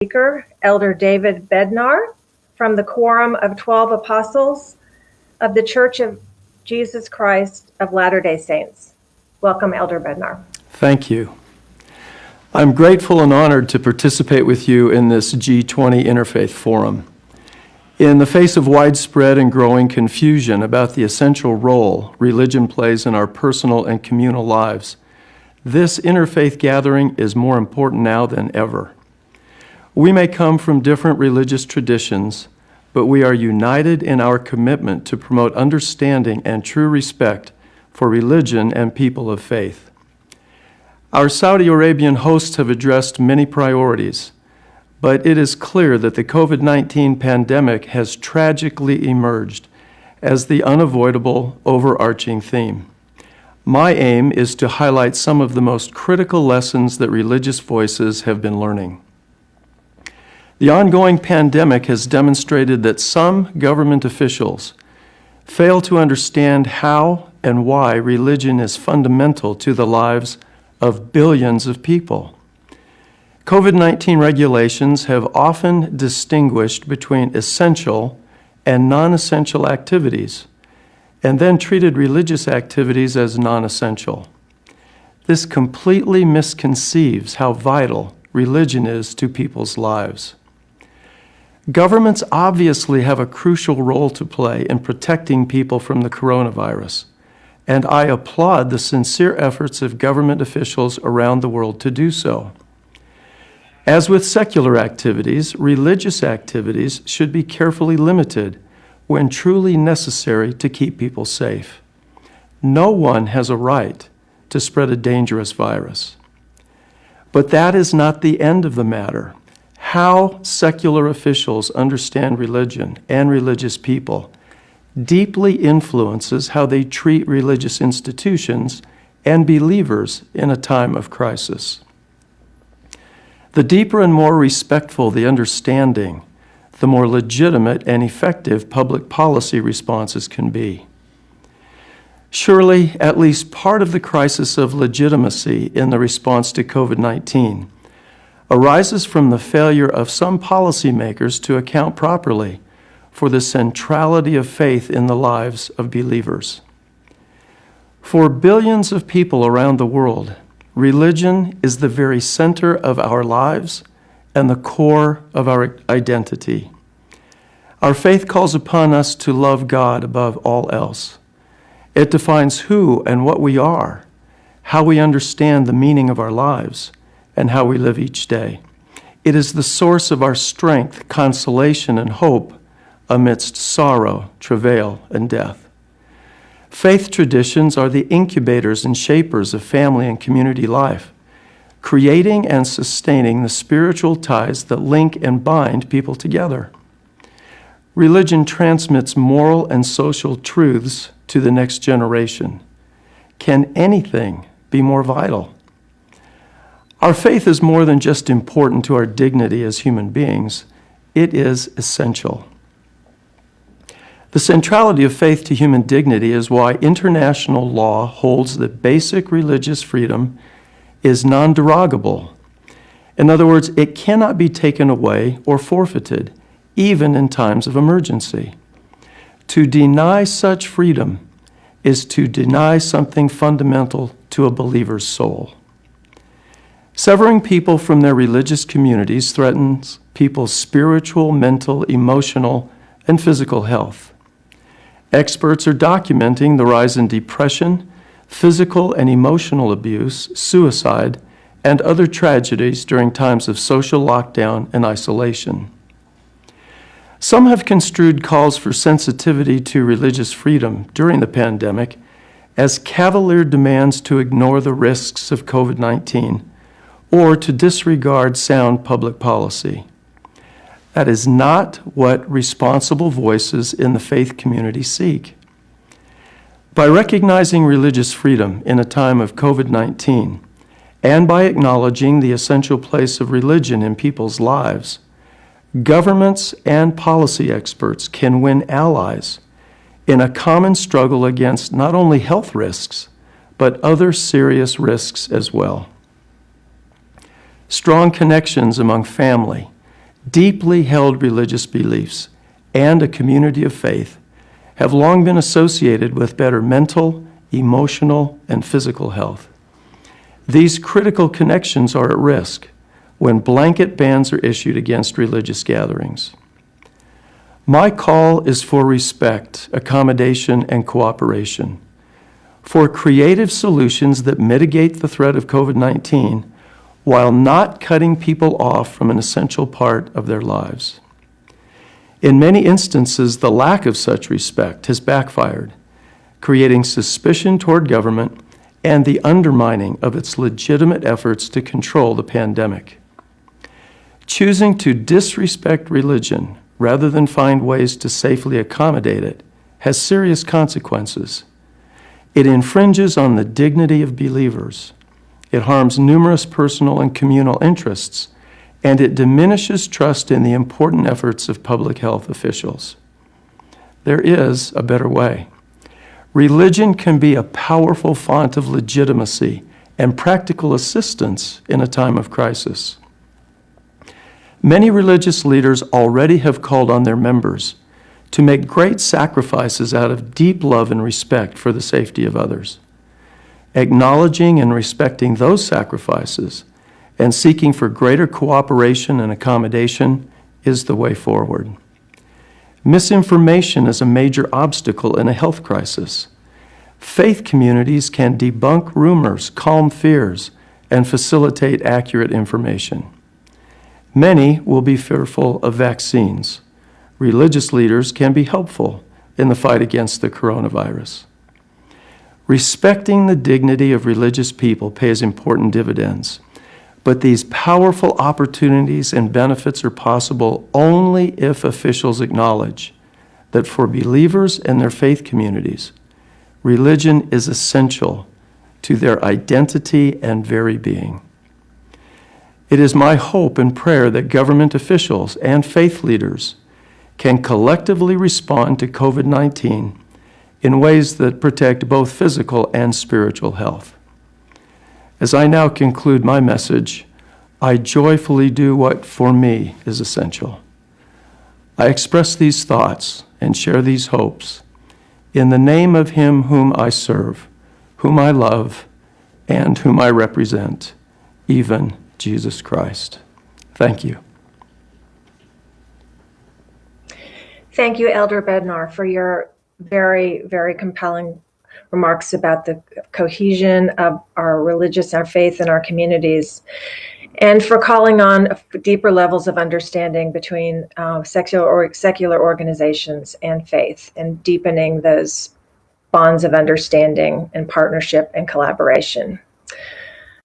speaker, Elder David Bednar, from the Quorum of 12 Apostles of the Church of Jesus Christ of Latter-day Saints. Welcome, Elder Bednar. Thank you. I'm grateful and honored to participate with you in this G20 Interfaith Forum. In the face of widespread and growing confusion about the essential role religion plays in our personal and communal lives, this interfaith gathering is more important now than ever. We may come from different religious traditions, but we are united in our commitment to promote understanding and true respect for religion and people of faith. Our Saudi Arabian hosts have addressed many priorities, but it is clear that the COVID-19 pandemic has tragically emerged as the unavoidable overarching theme. My aim is to highlight some of the most critical lessons that religious voices have been learning. The ongoing pandemic has demonstrated that some government officials fail to understand how and why religion is fundamental to the lives of billions of people. COVID-19 regulations have often distinguished between essential and non-essential activities, and then treated religious activities as non-essential. This completely misconceives how vital religion is to people's lives. Governments obviously have a crucial role to play in protecting people from the coronavirus, and I applaud the sincere efforts of government officials around the world to do so. As with secular activities, religious activities should be carefully limited when truly necessary to keep people safe. No one has a right to spread a dangerous virus. But that is not the end of the matter. How secular officials understand religion and religious people deeply influences how they treat religious institutions and believers in a time of crisis. The deeper and more respectful the understanding, the more legitimate and effective public policy responses can be. Surely, at least part of the crisis of legitimacy in the response to COVID-19 arises from the failure of some policymakers to account properly for the centrality of faith in the lives of believers. For billions of people around the world, religion is the very center of our lives and the core of our identity. Our faith calls upon us to love God above all else. It defines who and what we are, how we understand the meaning of our lives, and how we live each day. It is the source of our strength, consolation, and hope amidst sorrow, travail, and death. Faith traditions are the incubators and shapers of family and community life, creating and sustaining the spiritual ties that link and bind people together. Religion transmits moral and social truths to the next generation. Can anything be more vital? Our faith is more than just important to our dignity as human beings. It is essential. The centrality of faith to human dignity is why international law holds that basic religious freedom is non-derogable. In other words, it cannot be taken away or forfeited, even in times of emergency. To deny such freedom is to deny something fundamental to a believer's soul. Severing people from their religious communities threatens people's spiritual, mental, emotional, and physical health. Experts are documenting the rise in depression, physical and emotional abuse, suicide, and other tragedies during times of social lockdown and isolation. Some have construed calls for sensitivity to religious freedom during the pandemic as cavalier demands to ignore the risks of COVID-19 or to disregard sound public policy. That is not what responsible voices in the faith community seek. By recognizing religious freedom in a time of COVID-19 and by acknowledging the essential place of religion in people's lives, governments and policy experts can win allies in a common struggle against not only health risks, but other serious risks as well. Strong connections among family, deeply held religious beliefs and a community of faith have long been associated with better mental, emotional, and physical health. These critical connections are at risk when blanket bans are issued against religious gatherings. My call is for respect, accommodation, and cooperation, for creative solutions that mitigate the threat of COVID-19 while not cutting people off from an essential part of their lives. In many instances, the lack of such respect has backfired, creating suspicion toward government and the undermining of its legitimate efforts to control the pandemic. Choosing to disrespect religion rather than find ways to safely accommodate it has serious consequences. It infringes on the dignity of believers. It harms numerous personal and communal interests, and it diminishes trust in the important efforts of public health officials. There is a better way. Religion can be a powerful font of legitimacy and practical assistance in a time of crisis. Many religious leaders already have called on their members to make great sacrifices out of deep love and respect for the safety of others. Acknowledging and respecting those sacrifices and seeking for greater cooperation and accommodation is the way forward. Misinformation is a major obstacle in a health crisis. Faith communities can debunk rumors, calm fears, and facilitate accurate information. Many will be fearful of vaccines. Religious leaders can be helpful in the fight against the coronavirus. Respecting the dignity of religious people pays important dividends. But these powerful opportunities and benefits are possible only if officials acknowledge that for believers and their faith communities, religion is essential to their identity and very being. It is my hope and prayer that government officials and faith leaders can collectively respond to COVID-19 in ways that protect both physical and spiritual health. As I now conclude my message, I joyfully do what for me is essential. I express these thoughts and share these hopes in the name of Him whom I serve, whom I love, and whom I represent, even Jesus Christ. Thank you. Thank you, Elder Bednar, for your very, very compelling remarks about the cohesion of our religious, our faith, and our communities, and for calling on deeper levels of understanding between secular organizations and faith, and deepening those bonds of understanding and partnership and collaboration.